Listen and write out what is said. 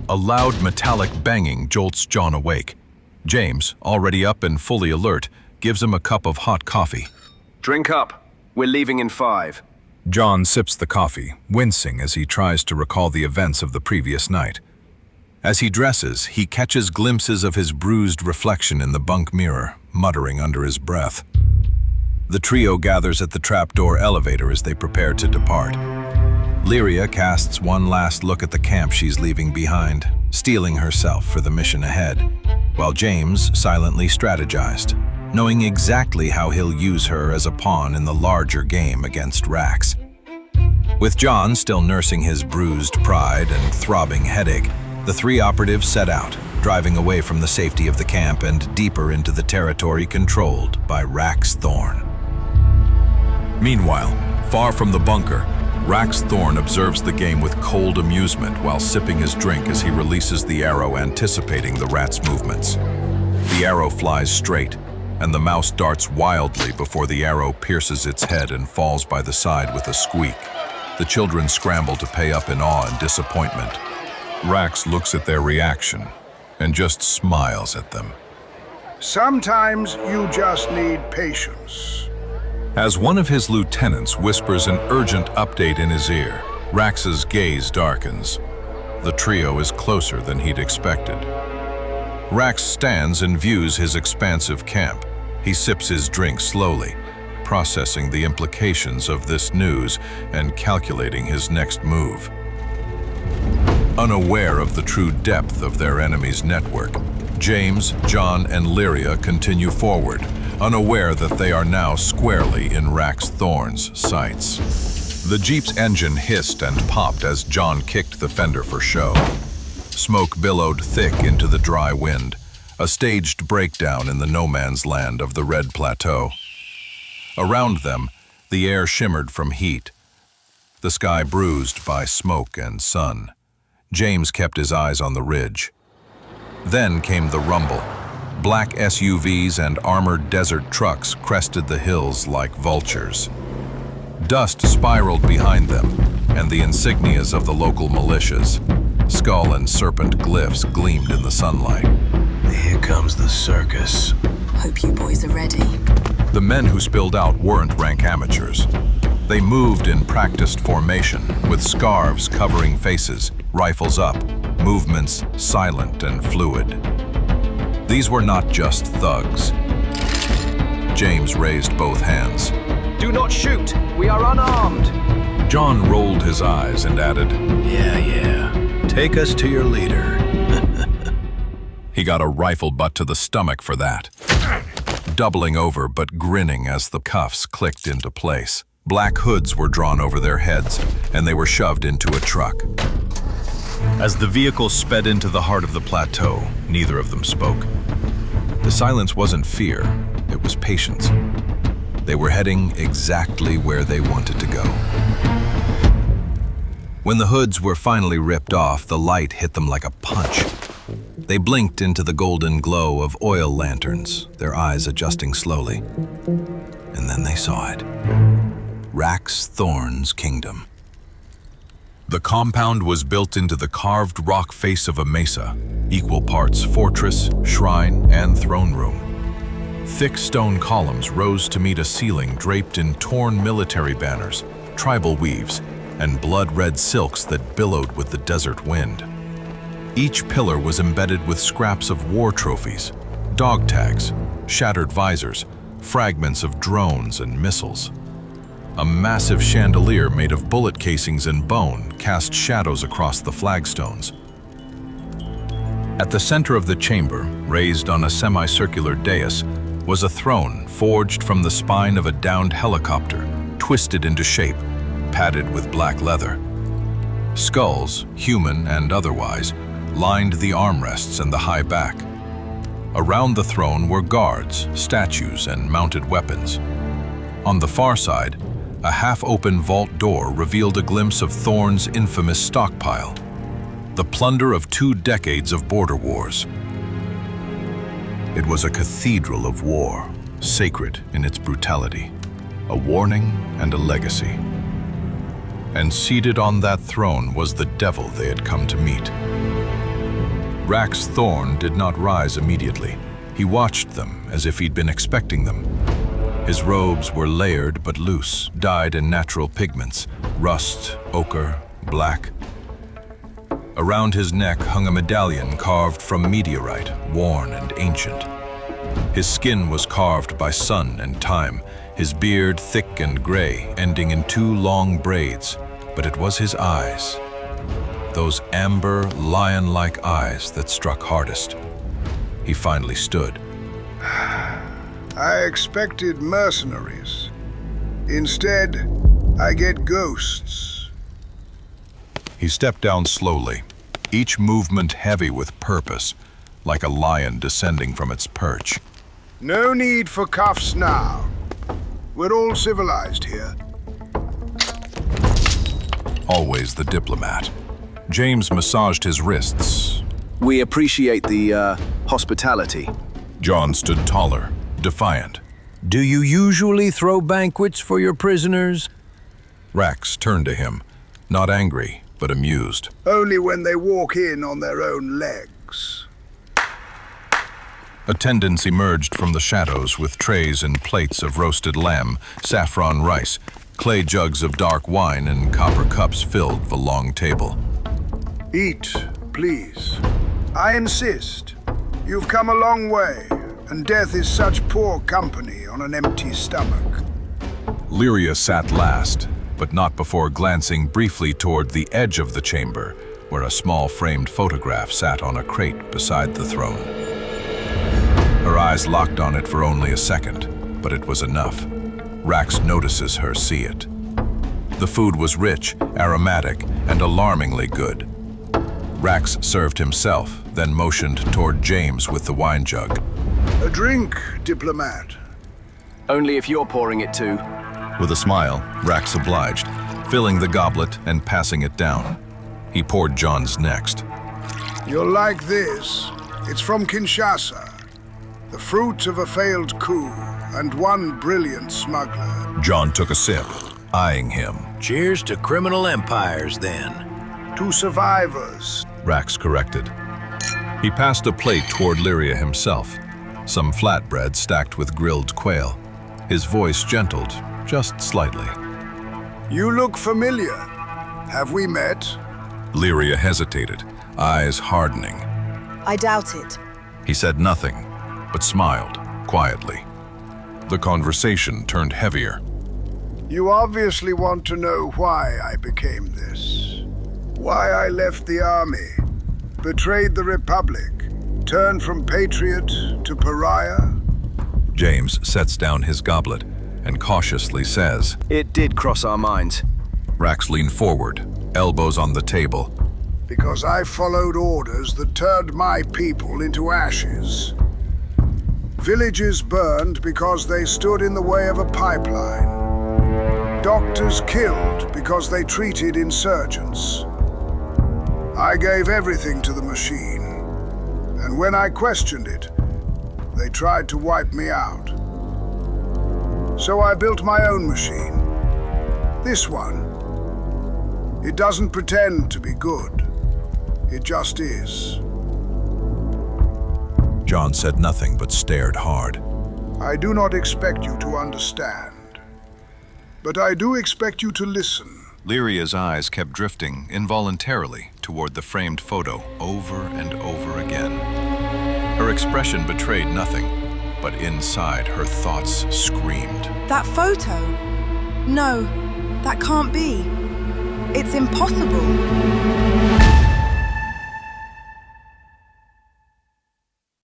A loud metallic banging jolts John awake. James, already up and fully alert, gives him a cup of hot coffee. Drink up. We're leaving in 5. John sips the coffee, wincing as he tries to recall the events of the previous night. As he dresses, he catches glimpses of his bruised reflection in the bunk mirror, muttering under his breath. The trio gathers at the trapdoor elevator as they prepare to depart. Lyria casts one last look at the camp she's leaving behind, steeling herself for the mission ahead, while James silently strategized, knowing exactly how he'll use her as a pawn in the larger game against Rax. With John still nursing his bruised pride and throbbing headache, the 3 operatives set out, driving away from the safety of the camp and deeper into the territory controlled by Rax Thorne. Meanwhile, far from the bunker, Rax Thorne observes the game with cold amusement while sipping his drink as he releases the arrow, anticipating the rat's movements. The arrow flies straight, and the mouse darts wildly before the arrow pierces its head and falls by the side with a squeak. The children scramble to pay up in awe and disappointment. Rax looks at their reaction and just smiles at them. Sometimes you just need patience. As one of his lieutenants whispers an urgent update in his ear, Rax's gaze darkens. The trio is closer than he'd expected. Rax stands and views his expansive camp. He sips his drink slowly, processing the implications of this news and calculating his next move. Unaware of the true depth of their enemy's network, James, John, and Lyria continue forward, unaware that they are now squarely in Rax Thorne's sights. The Jeep's engine hissed and popped as John kicked the fender for show. Smoke billowed thick into the dry wind, a staged breakdown in the no-man's land of the Red Plateau. Around them, the air shimmered from heat, the sky bruised by smoke and sun. James kept his eyes on the ridge. Then came the rumble. Black SUVs and armored desert trucks crested the hills like vultures. Dust spiraled behind them, and the insignias of the local militias, skull and serpent glyphs, gleamed in the sunlight. Here comes the circus. Hope you boys are ready. The men who spilled out weren't rank amateurs. They moved in practiced formation, with scarves covering faces, rifles up, movements silent and fluid. These were not just thugs. James raised both hands. Do not shoot! We are unarmed! John rolled his eyes and added, Yeah. Take us to your leader. He got a rifle butt to the stomach for that. Doubling over but grinning as the cuffs clicked into place. Black hoods were drawn over their heads, and they were shoved into a truck. As the vehicle sped into the heart of the plateau, neither of them spoke. The silence wasn't fear, it was patience. They were heading exactly where they wanted to go. When the hoods were finally ripped off, the light hit them like a punch. They blinked into the golden glow of oil lanterns, their eyes adjusting slowly. And then they saw it. Rax Thorne's kingdom. The compound was built into the carved rock face of a mesa, equal parts fortress, shrine, and throne room. Thick stone columns rose to meet a ceiling draped in torn military banners, tribal weaves, and blood-red silks that billowed with the desert wind. Each pillar was embedded with scraps of war trophies, dog tags, shattered visors, fragments of drones and missiles. A massive chandelier made of bullet casings and bone cast shadows across the flagstones. At the center of the chamber, raised on a semicircular dais, was a throne forged from the spine of a downed helicopter, twisted into shape, padded with black leather. Skulls, human and otherwise, lined the armrests and the high back. Around the throne were guards, statues, and mounted weapons. On the far side, a half-open vault door revealed a glimpse of Thorne's infamous stockpile, the plunder of 2 decades of border wars. It was a cathedral of war, sacred in its brutality, a warning and a legacy. And seated on that throne was the devil they had come to meet. Rax Thorne did not rise immediately. He watched them as if he'd been expecting them. His robes were layered but loose, dyed in natural pigments, rust, ochre, black. Around his neck hung a medallion carved from meteorite, worn and ancient. His skin was carved by sun and time, his beard thick and gray, ending in 2 long braids, but it was his eyes. Those amber, lion-like eyes that struck hardest. He finally stood. I expected mercenaries. Instead, I get ghosts. He stepped down slowly, each movement heavy with purpose, like a lion descending from its perch. No need for cuffs now. We're all civilized here. Always the diplomat. James massaged his wrists. We appreciate the, hospitality. John stood taller, defiant. Do you usually throw banquets for your prisoners? Rax turned to him, not angry, but amused. Only when they walk in on their own legs. Attendants emerged from the shadows with trays and plates of roasted lamb, saffron rice, clay jugs of dark wine, and copper cups filled the long table. Eat, please. I insist. You've come a long way, and death is such poor company on an empty stomach. Lyria sat last, but not before glancing briefly toward the edge of the chamber, where a small framed photograph sat on a crate beside the throne. Her eyes locked on it for only a second, but it was enough. Rax notices her see it. The food was rich, aromatic, and alarmingly good. Rax served himself, then motioned toward James with the wine jug. A drink, diplomat. Only if you're pouring it too. With a smile, Rax obliged, filling the goblet and passing it down. He poured John's next. You'll like this. It's from Kinshasa. The fruit of a failed coup and one brilliant smuggler. John took a sip, eyeing him. Cheers to criminal empires, then. To survivors. Rax corrected. He passed a plate toward Lyria himself, some flatbread stacked with grilled quail. His voice gentled, just slightly. You look familiar. Have we met? Lyria hesitated, eyes hardening. I doubt it. He said nothing, but smiled, quietly. The conversation turned heavier. You obviously want to know why I became this. Why I left the army, betrayed the Republic, turned from patriot to pariah. James sets down his goblet and cautiously says, It did cross our minds. Rax leaned forward, elbows on the table. Because I followed orders that turned my people into ashes. Villages burned because they stood in the way of a pipeline. Doctors killed because they treated insurgents. I gave everything to the machine, and when I questioned it, they tried to wipe me out. So I built my own machine. This one. It doesn't pretend to be good. It just is. John said nothing but stared hard. I do not expect you to understand, but I do expect you to listen. Lyria's eyes kept drifting involuntarily toward the framed photo over and over again. Her expression betrayed nothing, but inside her thoughts screamed. That photo? No, that can't be. It's impossible.